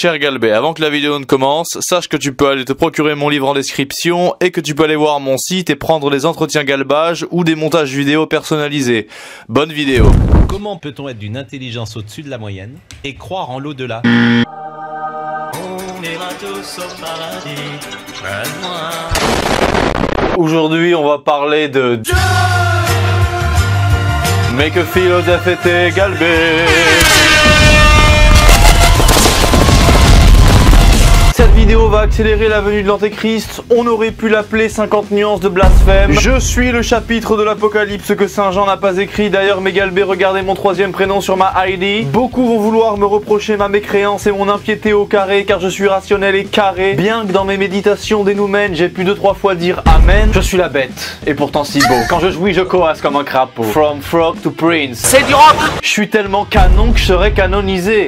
Cher Galbé, avant que la vidéo ne commence, sache que tu peux aller te procurer mon livre en description et que tu peux aller voir mon site et prendre des entretiens galbage ou des montages vidéo personnalisés. Bonne vidéo. Comment peut-on être d'une intelligence au-dessus de la moyenne et croire en l'au-delà? On ira tous au paradis, moi. Aujourd'hui, on va parler de Dieu. Mais que philosophe était Galbé. Cette vidéo va accélérer la venue de l'Antéchrist. On aurait pu l'appeler 50 nuances de blasphème. Je suis le chapitre de l'Apocalypse que Saint Jean n'a pas écrit. D'ailleurs, mes Galbé, regardez mon troisième prénom sur ma ID. Beaucoup vont vouloir me reprocher ma mécréance et mon impiété au carré, car je suis rationnel et carré. Bien que dans mes méditations dénoumènes, j'ai pu 2-3 fois dire Amen. Je suis la bête, et pourtant si beau. Quand je jouis, je coasse comme un crapaud. From frog to prince. C'est du rock. Je suis tellement canon que je serais canonisé.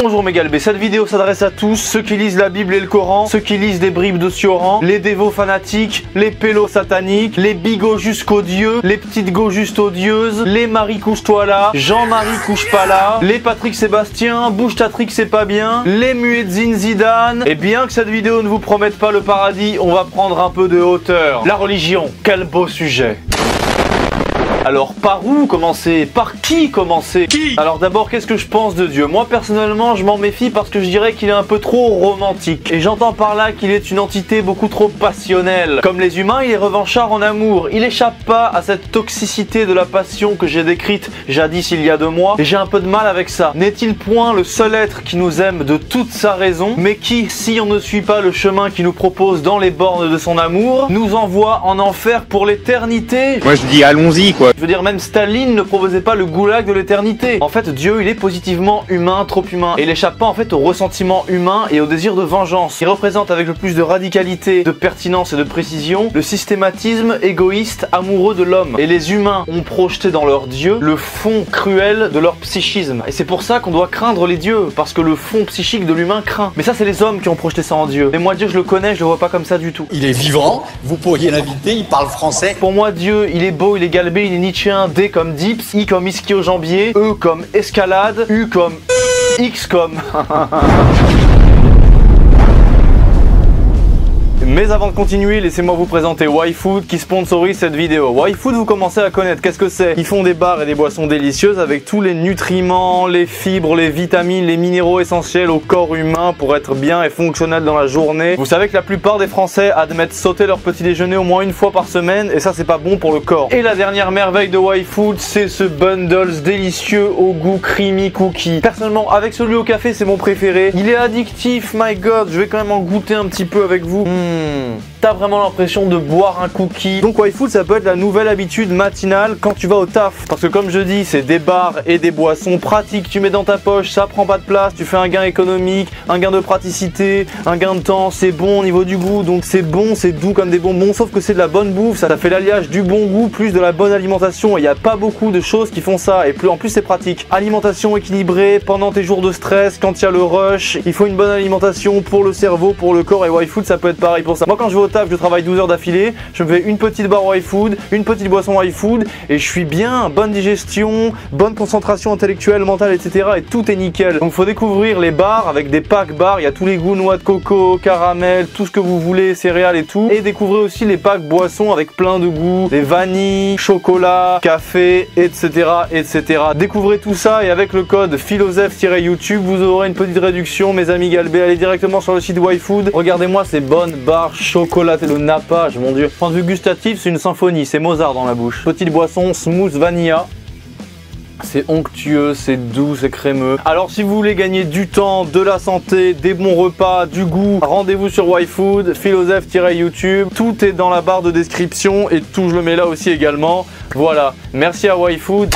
Bonjour mes Galbé, cette vidéo s'adresse à tous, ceux qui lisent la Bible et le Coran, ceux qui lisent des bribes de Sioran, les dévots fanatiques, les pélos sataniques, les bigots jusqu'aux dieux, les petites go juste odieuses, les Marie couche-toi là, Jean-Marie couche pas là, les Patrick Sébastien, bouge ta trick c'est pas bien, les Muezzin Zidane. Et bien que cette vidéo ne vous promette pas le paradis, on va prendre un peu de hauteur. La religion, quel beau sujet. Alors par où commencer? Par qui commencer? Alors d'abord, qu'est-ce que je pense de Dieu? Moi personnellement, je m'en méfie parce que je dirais qu'il est un peu trop romantique. Et j'entends par là qu'il est une entité beaucoup trop passionnelle. Comme les humains, il est revanchard en amour. Il échappe pas à cette toxicité de la passion que j'ai décrite jadis il y a 2 mois. Et j'ai un peu de mal avec ça. N'est-il point le seul être qui nous aime de toute sa raison, mais qui, si on ne suit pas le chemin qu'il nous propose dans les bornes de son amour, nous envoie en enfer pour l'éternité? Moi je dis allons-y quoi. Je veux dire, même Staline ne proposait pas le goulag de l'éternité. En fait, Dieu, il est positivement humain, trop humain. Et il échappe pas en fait au ressentiment humain et au désir de vengeance. Il représente avec le plus de radicalité, de pertinence et de précision le systématisme égoïste, amoureux de l'homme. Et les humains ont projeté dans leur Dieu le fond cruel de leur psychisme. Et c'est pour ça qu'on doit craindre les dieux, parce que le fond psychique de l'humain craint. Mais ça, c'est les hommes qui ont projeté ça en Dieu. Et moi, Dieu, je le connais, je le vois pas comme ça du tout. Il est vivant, vous pourriez l'inviter, il parle français. Pour moi, Dieu, il est beau, il est galbé, il est nietzschéen. D comme dips, I comme ischio-jambier, E comme escalade, U comme X comme... Mais avant de continuer, laissez-moi vous présenter YFood qui sponsorise cette vidéo. YFood, vous commencez à connaître, qu'est-ce que c'est? Ils font des bars et des boissons délicieuses avec tous les nutriments, les fibres, les vitamines, les minéraux essentiels au corps humain pour être bien et fonctionnel dans la journée. Vous savez que la plupart des Français admettent sauter leur petit déjeuner au moins 1 fois par semaine et ça c'est pas bon pour le corps. Et la dernière merveille de YFood, c'est ce bundles délicieux au goût creamy cookie. Personnellement, avec celui au café, c'est mon préféré. Il est addictif, my god, je vais quand même en goûter un petit peu avec vous. T'as vraiment l'impression de boire un cookie. Donc YFood, ça peut être la nouvelle habitude matinale quand tu vas au taf. Parce que comme je dis, c'est des bars et des boissons pratiques. Tu mets dans ta poche, ça prend pas de place, tu fais un gain économique, un gain de praticité, un gain de temps. C'est bon au niveau du goût, donc c'est bon, c'est doux comme des bonbons. Sauf que c'est de la bonne bouffe, ça fait l'alliage du bon goût plus de la bonne alimentation. Il n'y a pas beaucoup de choses qui font ça. Et plus en plus c'est pratique. Alimentation équilibrée pendant tes jours de stress, quand il y a le rush. Il faut une bonne alimentation pour le cerveau, pour le corps. Et YFood, ça peut être pareil pour ça. Moi quand je vais au taf, je travaille 12 heures d'affilée, je me fais une petite barre YFood, une petite boisson YFood et je suis bien, bonne digestion, bonne concentration intellectuelle, mentale, etc. Et tout est nickel. Donc faut découvrir les bars avec des packs bars, il y a tous les goûts, noix de coco, caramel, tout ce que vous voulez, céréales et tout. Et découvrez aussi les packs boissons avec plein de goûts, les vanilles, chocolat, café, etc. etc. Découvrez tout ça et avec le code philosophe-youtube, vous aurez une petite réduction, mes amis Galbé. Allez directement sur le site YFood, regardez-moi ces bonnes barres chocolatées, le nappage, mon dieu. Point de vue gustatif, c'est une symphonie, c'est Mozart dans la bouche. Petite boisson smooth vanilla. C'est onctueux, c'est doux, c'est crémeux. Alors si vous voulez gagner du temps, de la santé, des bons repas, du goût, rendez-vous sur YFood, philosophe-youtube. Tout est dans la barre de description et tout je le mets là aussi également. Voilà, merci à YFood.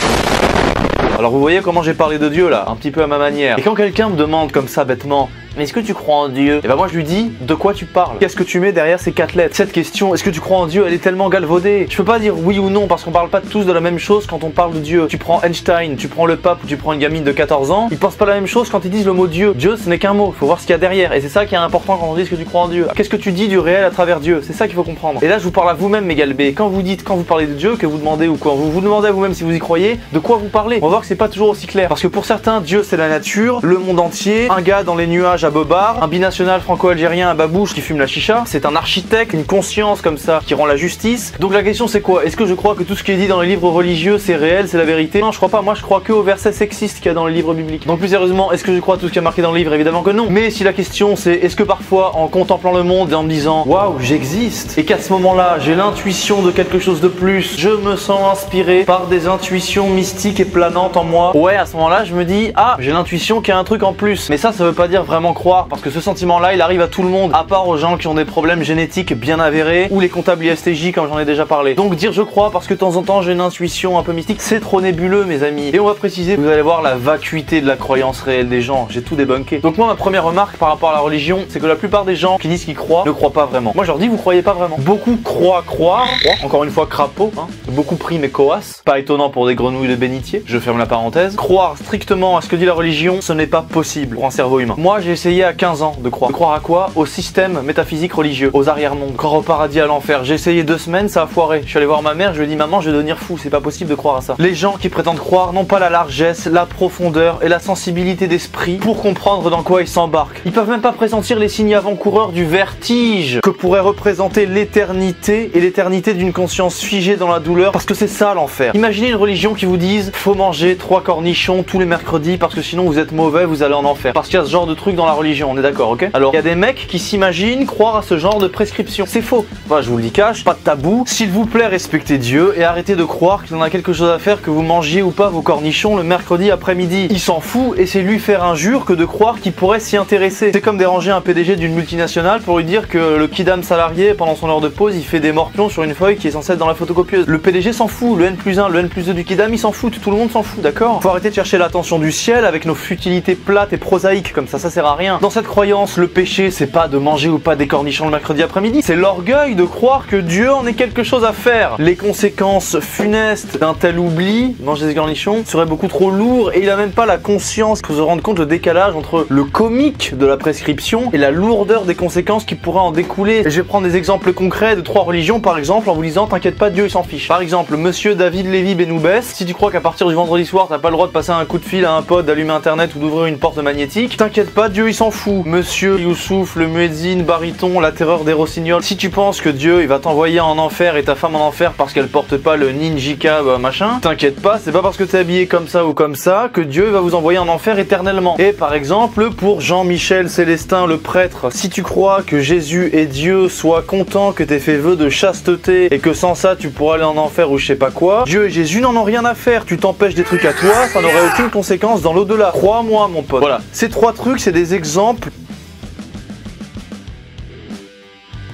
Alors vous voyez comment j'ai parlé de Dieu là, un petit peu à ma manière. Et quand quelqu'un me demande comme ça bêtement, mais est-ce que tu crois en Dieu? Et ben moi je lui dis, de quoi tu parles? Qu'est-ce que tu mets derrière ces 4 lettres? Cette question, est-ce que tu crois en Dieu, elle est tellement galvaudée. Je peux pas dire oui ou non parce qu'on parle pas tous de la même chose quand on parle de Dieu. Tu prends Einstein, tu prends le pape ou tu prends une gamine de 14 ans, ils pensent pas la même chose quand ils disent le mot Dieu. Dieu ce n'est qu'un mot, faut voir ce qu'il y a derrière. Et c'est ça qui est important quand on dit ce que tu crois en Dieu. Qu'est-ce que tu dis du réel à travers Dieu? C'est ça qu'il faut comprendre. Et là je vous parle à vous-même mes Galbé. Quand vous parlez de Dieu, que vous demandez ou quand vous vous demandez à vous-même si vous y croyez, de quoi vous parlez? On va voir que c'est pas toujours aussi clair. Parce que pour certains, Dieu c'est la nature, le monde entier, un gars dans les nuages à à Bobard, un binational franco-algérien à Babouche qui fume la chicha. C'est un architecte, une conscience comme ça qui rend la justice. Donc la question c'est quoi? Est-ce que je crois que tout ce qui est dit dans les livres religieux c'est réel, c'est la vérité? Non, je crois pas. Moi je crois que aux versets sexistes qu'il y a dans les livres bibliques. Donc plus sérieusement, est-ce que je crois tout ce qui est marqué dans le livre? Évidemment que non. Mais si la question c'est est-ce que parfois en contemplant le monde et en me disant waouh j'existe, et qu'à ce moment-là j'ai l'intuition de quelque chose de plus, je me sens inspiré par des intuitions mystiques et planantes en moi, ouais, à ce moment-là je me dis ah j'ai l'intuition qu'il y a un truc en plus. Mais ça veut pas dire vraiment croire, parce que ce sentiment-là il arrive à tout le monde, à part aux gens qui ont des problèmes génétiques bien avérés ou les comptables ISTJ comme j'en ai déjà parlé. Donc dire je crois parce que de temps en temps j'ai une intuition un peu mystique, c'est trop nébuleux mes amis. Et on va préciser, vous allez voir la vacuité de la croyance réelle des gens, j'ai tout débunké. Donc moi ma première remarque par rapport à la religion, c'est que la plupart des gens qui disent qu'ils croient ne croient pas vraiment. Moi je leur dis vous croyez pas vraiment. Beaucoup croient croire, encore une fois crapaud, hein. Beaucoup priment et coassent, pas étonnant pour des grenouilles de bénitier, je ferme la parenthèse. Croire strictement à ce que dit la religion, ce n'est pas possible pour un cerveau humain. Moi j'ai essayé à 15 ans de croire. De croire à quoi? Au système métaphysique religieux, aux arrière-mondes, croire au paradis, à l'enfer. J'ai essayé 2 semaines, ça a foiré. Je suis allé voir ma mère, je lui ai dit maman je vais devenir fou, c'est pas possible de croire à ça. Les gens qui prétendent croire n'ont pas la largesse, la profondeur et la sensibilité d'esprit pour comprendre dans quoi ils s'embarquent. Ils peuvent même pas pressentir les signes avant-coureurs du vertige que pourrait représenter l'éternité et l'éternité d'une conscience figée dans la douleur, parce que c'est ça l'enfer. Imaginez une religion qui vous dise faut manger 3 cornichons tous les mercredis parce que sinon vous êtes mauvais, vous allez en enfer. Parce qu'il y a ce genre de truc dans la religion, on est d'accord, ok? Alors il y a des mecs qui s'imaginent croire à ce genre de prescription. C'est faux. Voilà, je vous le dis cash, pas de tabou. S'il vous plaît, respectez Dieu et arrêtez de croire qu'il en a quelque chose à faire que vous mangiez ou pas vos cornichons le mercredi après-midi. Il s'en fout et c'est lui faire injure que de croire qu'il pourrait s'y intéresser. C'est comme déranger un PDG d'une multinationale pour lui dire que le kidam salarié pendant son heure de pause il fait des morpions sur une feuille qui est censée être dans la photocopieuse. Le PDG s'en fout, le N+1, le N+2 du kidam ils s'en foutent, tout le monde s'en fout, d'accord? Faut arrêter de chercher l'attention du ciel avec nos futilités plates et prosaïques comme ça sert à rien. Dans cette croyance, le péché c'est pas de manger ou pas des cornichons le mercredi après-midi, c'est l'orgueil de croire que Dieu en ait quelque chose à faire. Les conséquences funestes d'un tel oubli, manger des cornichons, seraient beaucoup trop lourds et il a même pas la conscience pour se rendre compte le décalage entre le comique de la prescription et la lourdeur des conséquences qui pourraient en découler. Et je vais prendre des exemples concrets de 3 religions par exemple en vous disant t'inquiète pas Dieu il s'en fiche. Par exemple monsieur David Lévy Benoubès, si tu crois qu'à partir du vendredi soir t'as pas le droit de passer un coup de fil à un pote, d'allumer internet ou d'ouvrir une porte magnétique, t'inquiète pas Dieu il s'en fout. Monsieur Youssouf le muezzin baryton, la terreur des rossignols, si tu penses que Dieu il va t'envoyer en enfer et ta femme en enfer parce qu'elle porte pas le ninjika machin, t'inquiète pas, c'est pas parce que t'es habillé comme ça ou comme ça que Dieu va vous envoyer en enfer éternellement. Et par exemple pour Jean-Michel Célestin le prêtre, si tu crois que Jésus est Dieu, sois content que t'aies fait vœu de chasteté et que sans ça tu pourras aller en enfer ou je sais pas quoi, Dieu et Jésus n'en ont rien à faire, tu t'empêches des trucs à toi, ça n'aurait aucune conséquence dans l'au-delà, crois-moi mon pote. Voilà, ces 3 trucs c'est des exemples.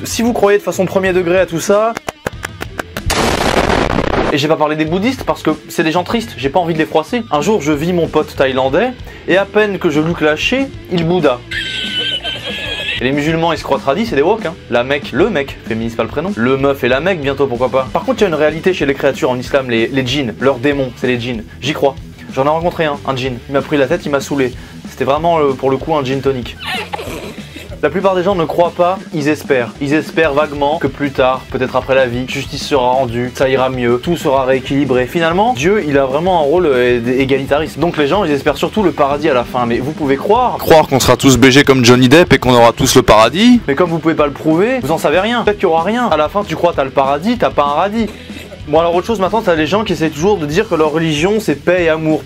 Si vous croyez de façon premier degré à tout ça, et j'ai pas parlé des bouddhistes parce que c'est des gens tristes, j'ai pas envie de les froisser. Un jour je vis mon pote thaïlandais et à peine que je l'eus lâché, il bouda. Et les musulmans ils se croient tradis, c'est des woke hein. La mec, le mec, féminise pas le prénom. Le meuf et la mec bientôt pourquoi pas. Par contre il y a une réalité chez les créatures en islam, les djinns, leurs démons, c'est les djinns. J'y crois. J'en ai rencontré un djinn. Il m'a pris la tête, il m'a saoulé. C'était vraiment pour le coup un gin tonic. La plupart des gens ne croient pas, ils espèrent. Ils espèrent vaguement que plus tard, peut-être après la vie, justice sera rendue, ça ira mieux, tout sera rééquilibré. Finalement, Dieu, il a vraiment un rôle égalitariste. Donc les gens, ils espèrent surtout le paradis à la fin. Mais vous pouvez croire qu'on sera tous BG comme Johnny Depp et qu'on aura tous le paradis. Mais comme vous pouvez pas le prouver, vous en savez rien. Peut-être qu'il y aura rien. À la fin, tu crois t'as le paradis, t'as pas un radis. Bon alors autre chose maintenant, t'as les gens qui essaient toujours de dire que leur religion c'est paix et amour,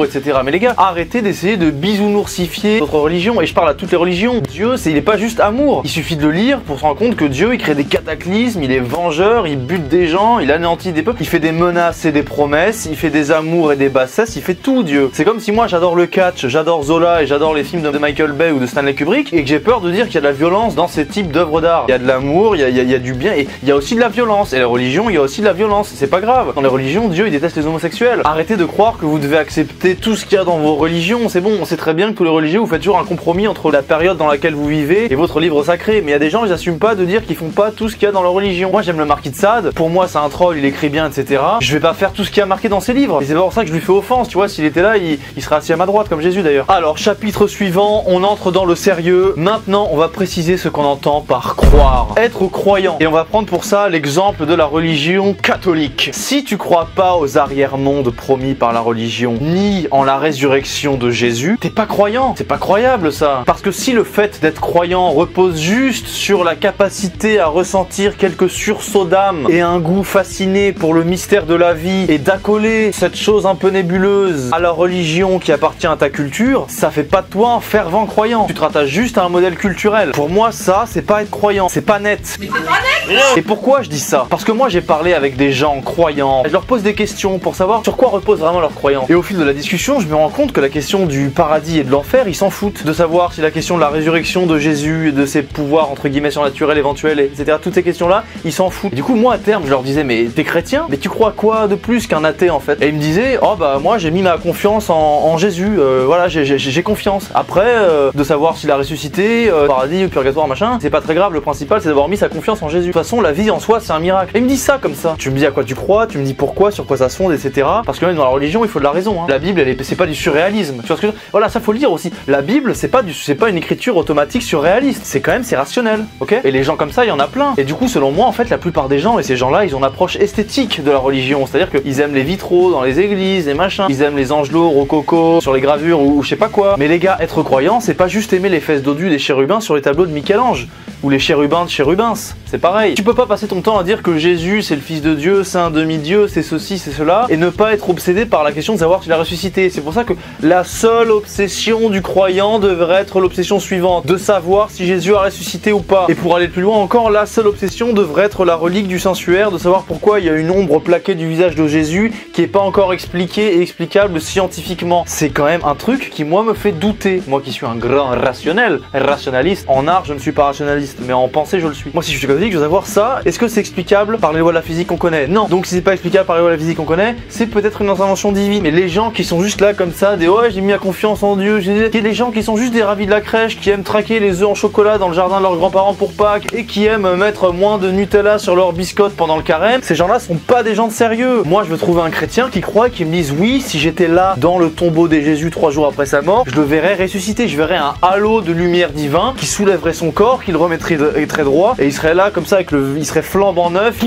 etc. Mais les gars, arrêtez d'essayer de bisounoursifier votre religion, et je parle à toutes les religions. Dieu, il est pas juste amour. Il suffit de le lire pour se rendre compte que Dieu, il crée des cataclysmes, il est vengeur, il bute des gens, il anéantit des peuples, il fait des menaces et des promesses, il fait des amours et des bassesses, il fait tout Dieu. C'est comme si moi j'adore le catch, j'adore Zola et j'adore les films de Michael Bay ou de Stanley Kubrick, et que j'ai peur de dire qu'il y a de la violence dans ces types d'œuvres d'art. Il y a de l'amour, il y a du bien, et il y a aussi de la violence. Et la religion, il y a aussi de la violence. C'est pas grave. Dans les religions, Dieu il déteste les homosexuels. Arrêtez de croire que vous devez accepter tout ce qu'il y a dans vos religions. C'est bon, on sait très bien que tous les religieux vous faites toujours un compromis entre la période dans laquelle vous vivez et votre livre sacré. Mais il y a des gens, ils assument pas de dire qu'ils font pas tout ce qu'il y a dans leur religion. Moi j'aime le Marquis de Sade. Pour moi c'est un troll, il écrit bien, etc. Je vais pas faire tout ce qu'il y a marqué dans ses livres. Et c'est pas pour ça que je lui fais offense. Tu vois, s'il était là, il serait assis à ma droite comme Jésus d'ailleurs. Alors chapitre suivant, on entre dans le sérieux. Maintenant, on va préciser ce qu'on entend par croire. Être croyant. Et on va prendre pour ça l'exemple de la religion catholique. catholique. Si tu crois pas aux arrière-mondes promis par la religion, ni en la résurrection de Jésus, t'es pas croyant. C'est pas croyable ça. Parce que si le fait d'être croyant repose juste sur la capacité à ressentir quelques sursauts d'âme et un goût fasciné pour le mystère de la vie et d'accoler cette chose un peu nébuleuse à la religion qui appartient à ta culture, ça fait pas de toi un fervent croyant. Tu te rattaches juste à un modèle culturel. Pour moi, ça, c'est pas être croyant. C'est pas net. Mais c'est pas net. Et pourquoi je dis ça? Parce que moi, j'ai parlé avec des gens croyants. Je leur pose des questions pour savoir sur quoi repose vraiment leur croyance. Et au fil de la discussion, je me rends compte que la question du paradis et de l'enfer, ils s'en foutent. De savoir si la question de la résurrection de Jésus et de ses pouvoirs entre guillemets surnaturels éventuels, etc. Toutes ces questions-là, ils s'en foutent. Et du coup, moi, à terme, je leur disais, mais t'es chrétien? Mais tu crois quoi de plus qu'un athée en fait? Et ils me disaient, oh bah moi, j'ai mis ma confiance en Jésus. Voilà, j'ai confiance. Après, de savoir s'il a ressuscité, paradis ou purgatoire, machin, c'est pas très grave. Le principal, c'est d'avoir mis sa confiance en Jésus. De toute façon, la vie en soi, c'est un miracle. Et ils me disent ça comme ça. Tu me dis à quoi tu crois, tu me dis pourquoi, sur quoi ça se fonde, etc. Parce que même dans la religion, il faut de la raison. Hein. La Bible, c'est pas du surréalisme. Tu vois ce que je veux dire? Voilà, ça faut le dire aussi. La Bible, c'est pas une écriture automatique surréaliste. C'est rationnel, ok? Et les gens comme ça, il y en a plein. Et du coup, selon moi, en fait, la plupart des gens, et ces gens-là, ils ont une approche esthétique de la religion. C'est-à-dire qu'ils aiment les vitraux dans les églises, les machins. Ils aiment les angelots, rococo, sur les gravures ou je sais pas quoi. Mais les gars, être croyant, c'est pas juste aimer les fesses dodues des chérubins sur les tableaux de Michel-Ange. Ou les chérubins de chérubins, c'est pareil. Tu peux pas passer ton temps à dire que Jésus c'est le fils de Dieu, c'est un demi-dieu, c'est ceci, c'est cela, et ne pas être obsédé par la question de savoir s'il a ressuscité. C'est pour ça que la seule obsession du croyant devrait être l'obsession suivante, de savoir si Jésus a ressuscité ou pas. Et pour aller plus loin encore, la seule obsession devrait être la relique du Saint-Suaire, de savoir pourquoi il y a une ombre plaquée du visage de Jésus qui est pas encore expliquée et explicable scientifiquement. C'est quand même un truc qui moi me fait douter. Moi qui suis un grand rationaliste, en art je ne suis pas rationaliste. Mais en pensée je le suis. Moi si je suis catholique je veux savoir ça, est-ce que c'est explicable par les lois de la physique qu'on connaît? Non. Donc si c'est pas explicable par les lois de la physique qu'on connaît, c'est peut-être une intervention divine. Mais les gens qui sont juste là comme ça, des ouais j'ai mis ma confiance en Dieu, les gens qui sont juste des ravis de la crèche, qui aiment traquer les œufs en chocolat dans le jardin de leurs grands-parents pour Pâques et qui aiment mettre moins de Nutella sur leur biscotte pendant le carême, ces gens-là sont pas des gens de sérieux. Moi je veux trouver un chrétien qui croit, qui me dise oui, si j'étais là dans le tombeau des Jésus 3 jours après sa mort, je le verrais ressusciter, je verrais un halo de lumière divin qui soulèverait son corps, qui le remettrait très droit et il serait là comme ça avec il serait flambant neuf,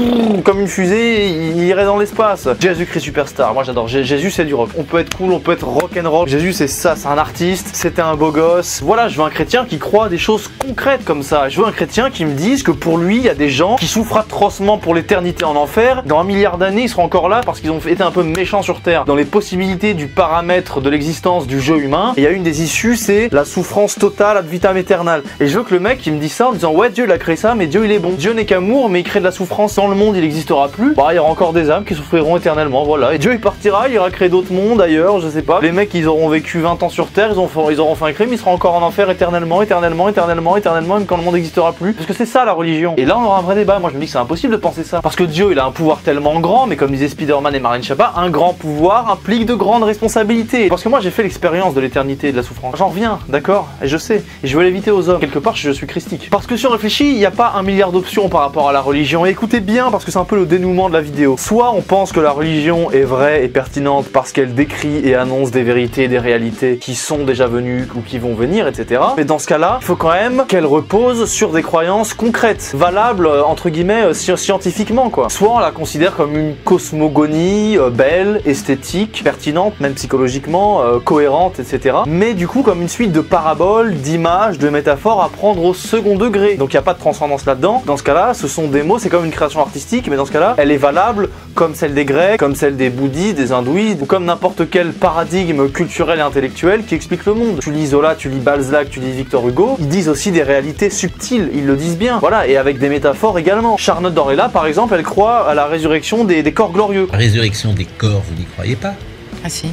comme une fusée, il irait dans l'espace. Jésus-Christ superstar, moi j'adore. Jésus c'est du rock. On peut être cool, on peut être rock'n'roll. Jésus c'est ça, c'est un artiste, c'était un beau gosse. Voilà, je veux un chrétien qui croit à des choses concrètes comme ça. Je veux un chrétien qui me dise que pour lui il y a des gens qui souffrent atrocement pour l'éternité en enfer. Dans 1 milliard d'années ils seront encore là parce qu'ils ont été un peu méchants sur terre. Dans les possibilités du paramètre de l'existence du jeu humain, il y a une des issues, c'est la souffrance totale ad vitam aeternam. Et je veux que le mec qui me dise ça en disant ouais Dieu il a créé ça mais Dieu il est bon. Dieu n'est qu'amour mais il crée de la souffrance. Dans le monde il n'existera plus. Bah il y aura encore des âmes qui souffriront éternellement, voilà. Et Dieu il partira, il ira créer d'autres mondes ailleurs, je sais pas. Les mecs ils auront vécu 20 ans sur terre, ils auront fait un crime, ils seront encore en enfer éternellement, même quand le monde n'existera plus. Parce que c'est ça la religion. Et là on aura un vrai débat. Moi je me dis que c'est impossible de penser ça. Parce que Dieu il a un pouvoir tellement grand, mais comme disaient Spider-Man et Marlène Schiappa, un grand pouvoir implique de grandes responsabilités. Parce que moi j'ai fait l'expérience de l'éternité et de la souffrance. J'en reviens, d'accord? Et je sais. Et je veux l'éviter aux hommes. Quelque part je suis christique. Parce que si on réfléchit, il n'y a pas 1 milliard d'options par rapport à la religion. Et écoutez bien parce que c'est un peu le dénouement de la vidéo. Soit on pense que la religion est vraie et pertinente parce qu'elle décrit et annonce des vérités et des réalités qui sont déjà venues ou qui vont venir, etc. Mais dans ce cas-là, il faut quand même qu'elle repose sur des croyances concrètes, valables entre guillemets scientifiquement quoi. Soit on la considère comme une cosmogonie belle, esthétique, pertinente, même psychologiquement, cohérente, etc. Mais du coup comme une suite de paraboles, d'images, de métaphores à prendre au second degré. Donc il n'y a pas de transcendance là-dedans. Dans ce cas-là, ce sont des mots, c'est comme une création artistique, mais dans ce cas-là, elle est valable comme celle des Grecs, comme celle des bouddhistes, des hindouistes, ou comme n'importe quel paradigme culturel et intellectuel qui explique le monde. Tu lis Zola, tu lis Balzac, tu lis Victor Hugo, ils disent aussi des réalités subtiles, ils le disent bien. Voilà, et avec des métaphores également. Charlotte Dorella, par exemple, elle croit à la résurrection des corps glorieux. La résurrection des corps, vous n'y croyez pas? Ah si.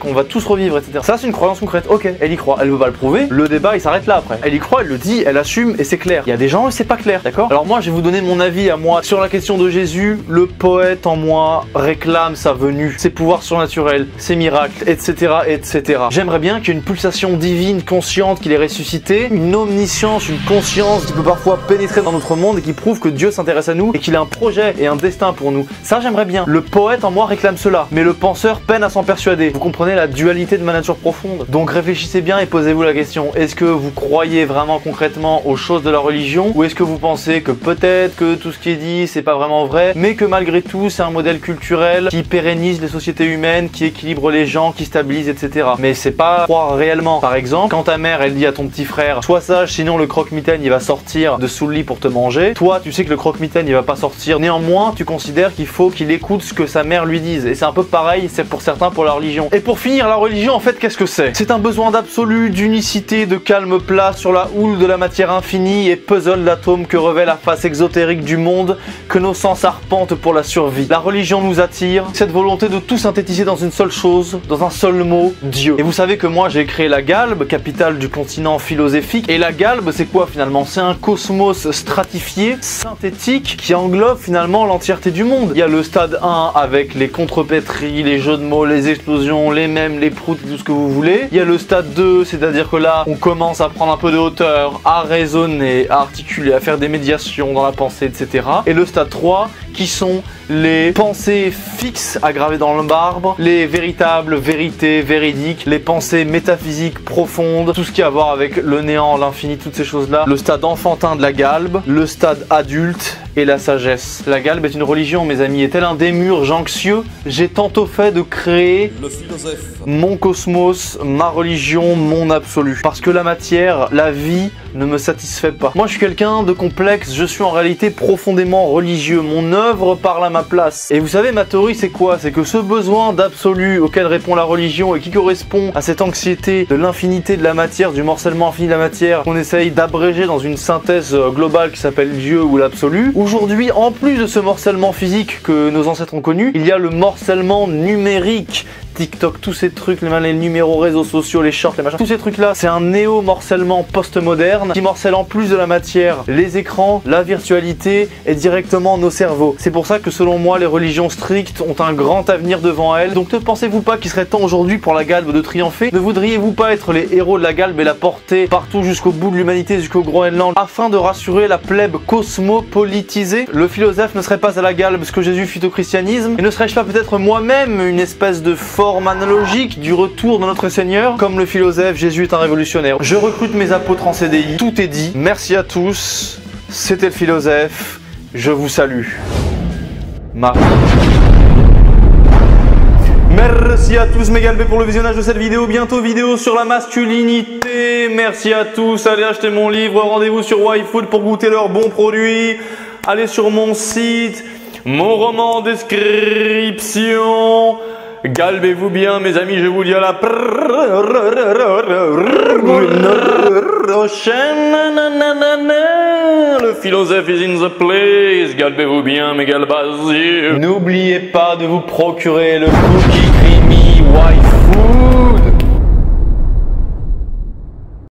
On va tous revivre, etc. Ça c'est une croyance concrète, ok, elle y croit, elle veut pas le prouver, le débat il s'arrête là après. Elle y croit, elle le dit, elle assume et c'est clair. Il y a des gens et c'est pas clair, d'accord? Alors moi je vais vous donner mon avis à moi sur la question de Jésus. Le poète en moi réclame sa venue, ses pouvoirs surnaturels, ses miracles, etc. etc. J'aimerais bien qu'il y ait une pulsation divine consciente qu'il est ressuscité, une omniscience, une conscience qui peut parfois pénétrer dans notre monde et qui prouve que Dieu s'intéresse à nous et qu'il a un projet et un destin pour nous. Ça j'aimerais bien. Le poète en moi réclame cela, mais le penseur peine à s'en persuader. Vous comprenez comprenez la dualité de ma nature profonde. Donc réfléchissez bien et posez-vous la question, est-ce que vous croyez vraiment concrètement aux choses de la religion, ou est-ce que vous pensez que peut-être que tout ce qui est dit c'est pas vraiment vrai, mais que malgré tout c'est un modèle culturel qui pérennise les sociétés humaines, qui équilibre les gens, qui stabilise, etc. Mais c'est pas croire réellement. Par exemple, quand ta mère elle dit à ton petit frère, sois sage sinon le croque-mitaine il va sortir de sous le lit pour te manger, toi tu sais que le croque-mitaine il va pas sortir, néanmoins tu considères qu'il faut qu'il écoute ce que sa mère lui dise. Et c'est un peu pareil, c'est pour certains pour la religion. Et pour finir, la religion en fait qu'est-ce que c'est? C'est un besoin d'absolu, d'unicité, de calme plat sur la houle de la matière infinie et puzzle d'atomes que revêt la face exotérique du monde que nos sens arpentent pour la survie. La religion nous attire, cette volonté de tout synthétiser dans une seule chose, dans un seul mot, Dieu. Et vous savez que moi j'ai créé la Galbe, capitale du continent philosophique. Et la Galbe c'est quoi finalement? C'est un cosmos stratifié, synthétique, qui englobe finalement l'entièreté du monde. Il y a le stade 1 avec les contrepétries, les jeux de mots, les explosions, les mèmes, les proutes, tout ce que vous voulez. Il y a le stade 2, c'est-à-dire que là on commence à prendre un peu de hauteur, à raisonner, à articuler, à faire des médiations dans la pensée, etc. Et le stade 3 qui sont les pensées fixes à graver dans le marbre, les véritables vérités véridiques, les pensées métaphysiques profondes, tout ce qui a à voir avec le néant, l'infini, toutes ces choses-là. Le stade enfantin de la Galbe, le stade adulte et la sagesse. La Galbe est une religion, mes amis, et tel un démiurge anxieux, j'ai tantôt fait de créer Le philosophe. mon cosmos, ma religion, mon absolu. Parce que la matière, la vie, ne me satisfait pas. Moi, je suis quelqu'un de complexe, je suis en réalité profondément religieux. Mon œuvre parle à ma place. Et vous savez, ma théorie, c'est quoi? C'est que ce besoin d'absolu auquel répond la religion et qui correspond à cette anxiété de l'infinité de la matière, du morcellement infini de la matière, qu'on essaye d'abréger dans une synthèse globale qui s'appelle Dieu ou l'absolu. Aujourd'hui, en plus de ce morcellement physique que nos ancêtres ont connu, il y a le morcellement numérique. TikTok, tous ces trucs, les numéros réseaux sociaux, les shorts, les machins, tous ces trucs là, c'est un néo-morcellement post-moderne qui morcelle en plus de la matière les écrans, la virtualité et directement nos cerveaux. C'est pour ça que selon moi, les religions strictes ont un grand avenir devant elles. Donc ne pensez-vous pas qu'il serait temps aujourd'hui pour la Galbe de triompher? Ne voudriez-vous pas être les héros de la Galbe et la porter partout jusqu'au bout de l'humanité, jusqu'au Groenland, afin de rassurer la plèbe cosmopolitisée? Le philosophe ne serait pas à la Galbe ce que Jésus fut au christianisme? Et ne serais-je pas peut-être moi-même une espèce de forme analogique du retour de notre Seigneur? Comme le philosophe, Jésus est un révolutionnaire. Je recrute mes apôtres en CDI. Tout est dit. Merci à tous. C'était le philosophe. Je vous salue. Marie. Merci à tous mes galbés pour le visionnage de cette vidéo. Bientôt vidéo sur la masculinité. Merci à tous. Allez acheter mon livre. Rendez-vous sur YFood pour goûter leurs bons produits. Allez sur mon site. Mon roman en description. Galbez-vous bien mes amis, je vous dis à la prochaine. Le philosophe is in the place. Galbez-vous bien mes galbasiers. N'oubliez pas de vous procurer le Cookie Creamy YFood.